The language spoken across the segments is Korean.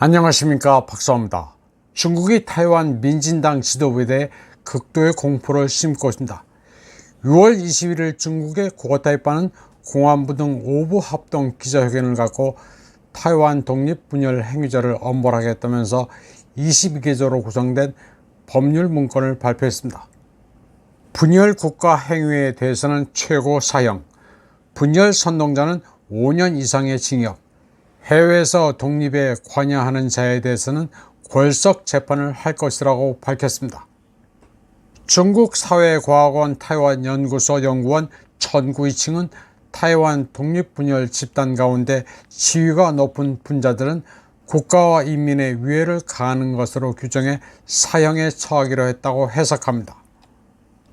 안녕하십니까, 박사입니다. 중국이 타이완 민진당 지도부에 대해 극도의 공포를 심고 있습니다. 6월 21일 중국의 고거타이파는 공안부 등 5부 합동 기자회견을 갖고 타이완 독립 분열 행위자를 엄벌하겠다면서 22개조로 구성된 법률 문건을 발표했습니다. 분열 국가 행위에 대해서는 최고 사형, 분열 선동자는 5년 이상의 징역, 해외에서 독립에 관여하는 자에 대해서는 골석 재판을 할 것이라고 밝혔습니다. 중국 사회과학원 타이완 연구소 연구원 천구이칭은 타이완 독립분열 집단 가운데 지위가 높은 분자들은 국가와 인민의 위해를 가하는 것으로 규정해 사형에 처하기로 했다고 해석합니다.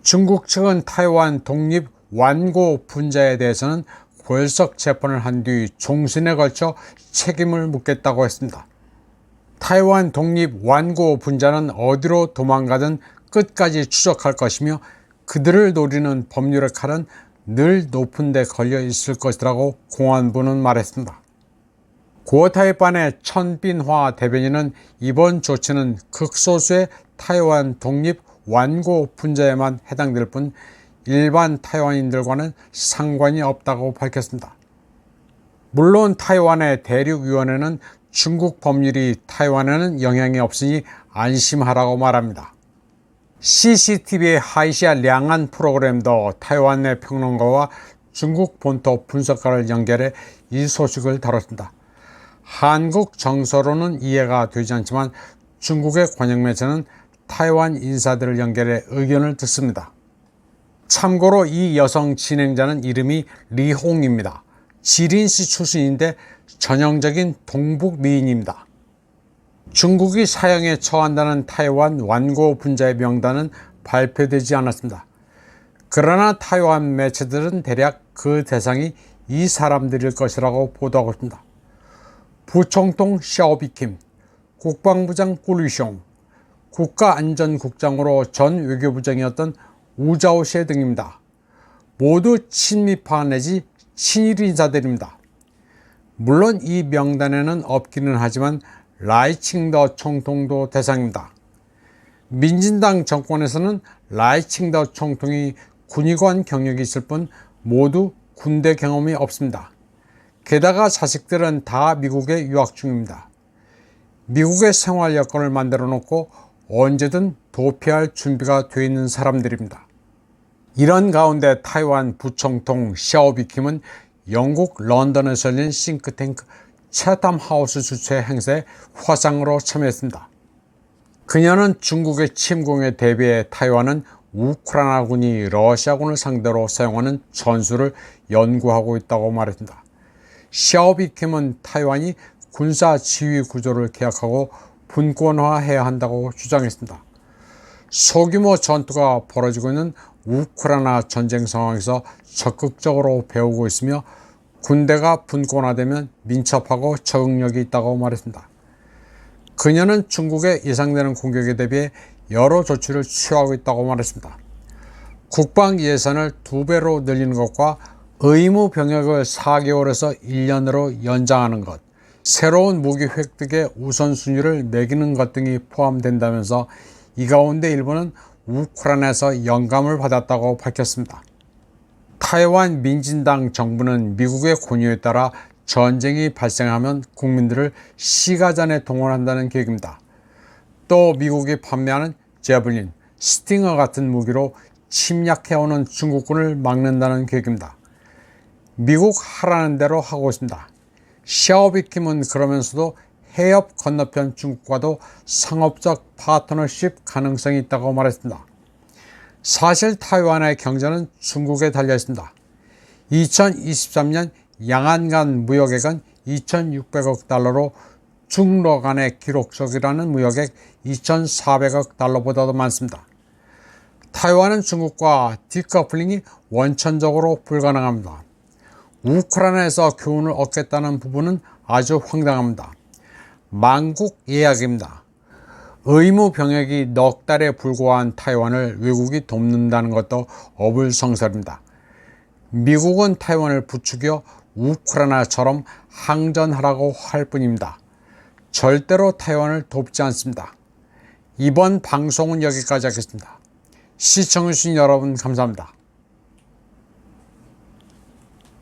중국 측은 타이완 독립 완고 분자에 대해서는 골석 재판을 한 뒤 종신에 걸쳐 책임을 묻겠다고 했습니다. 타이완 독립 완고 분자는 어디로 도망가든 끝까지 추적할 것이며 그들을 노리는 법률의 칼은 늘 높은 데 걸려 있을 것이라고 공안부는 말했습니다. 고타이판의 천빈화 대변인은 이번 조치는 극소수의 타이완 독립 완고 분자에만 해당될 뿐 일반 타이완인들과는 상관이 없다고 밝혔습니다. 물론 타이완의 대륙위원회는 중국 법률이 타이완에는 영향이 없으니 안심하라고 말합니다. CCTV의 하이시아 량안 프로그램도 타이완 내 평론가와 중국 본토 분석가를 연결해 이 소식을 다뤘습니다. 한국 정서로는 이해가 되지 않지만 중국의 관영매체는 타이완 인사들을 연결해 의견을 듣습니다. 참고로 이 여성 진행자는 이름이 리홍입니다. 지린시 출신인데 전형적인 동북 미인입니다. 중국이 사형에 처한다는 타이완 완고 분자의 명단은 발표되지 않았습니다. 그러나 타이완 매체들은 대략 그 대상이 이 사람들일 것이라고 보도하고 있습니다. 부총통 샤오비킴, 국방부장 꾸리숑, 국가안전국장으로 전 외교부장이었던 우자오셰 등입니다. 모두 친미파 내지 친일 인사들입니다. 물론 이 명단에는 없기는 하지만 라이칭더 총통도 대상입니다. 민진당 정권에서는 라이칭더 총통이 군의관 경력이 있을 뿐 모두 군대 경험이 없습니다. 게다가 자식들은 다 미국에 유학 중입니다. 미국의 생활 여건을 만들어 놓고 언제든 도피할 준비가 되어 있는 사람들입니다. 이런 가운데 타이완 부총통 샤오비킴은 영국 런던에서 열린 싱크탱크 채텀하우스 주최 행사에 화상으로 참여했습니다. 그녀는 중국의 침공에 대비해 타이완은 우크라이나군이 러시아군을 상대로 사용하는 전술을 연구하고 있다고 말했습니다. 샤오비킴은 타이완이 군사 지휘 구조를 개혁하고 분권화해야 한다고 주장했습니다. 소규모 전투가 벌어지고 있는 우크라이나 전쟁 상황에서 적극적으로 배우고 있으며 군대가 분권화되면 민첩하고 적응력이 있다고 말했습니다. 그녀는 중국의 예상되는 공격에 대비해 여러 조치를 취하고 있다고 말했습니다. 국방 예산을 2배로 늘리는 것과 의무 병역을 4개월에서 1년으로 연장하는 것, 새로운 무기 획득의 우선순위를 매기는 것 등이 포함된다면서 이 가운데 일부는 우크라이나에서 영감을 받았다고 밝혔습니다. 타이완 민진당 정부는 미국의 권유에 따라 전쟁이 발생하면 국민들을 시가전에 동원한다는 계획입니다. 또 미국이 판매하는 제블린, 스팅어 같은 무기로 침략해오는 중국군을 막는다는 계획입니다. 미국 하라는 대로 하고 있습니다. 샤오비킴은 그러면서도 해협 건너편 중국과도 상업적 파트너십 가능성이 있다고 말했습니다. 사실 타이완의 경제는 중국에 달려 있습니다. 2023년 양안 무역액은 2,600억 달러로 중러 간의 기록적이라는 무역액 2,400억 달러보다도 많습니다. 타이완은 중국과 디커플링이 원천적으로 불가능합니다. 우크라이나에서 교훈을 얻겠다는 부분은 아주 황당합니다. 만국 예약입니다. 의무 병역이 넉 달에 불과한 타이완을 외국이 돕는다는 것도 어불성설입니다. 미국은 타이완을 부추겨 우크라이나처럼 항전하라고 할 뿐입니다. 절대로 타이완을 돕지 않습니다. 이번 방송은 여기까지 하겠습니다. 시청해주신 여러분 감사합니다.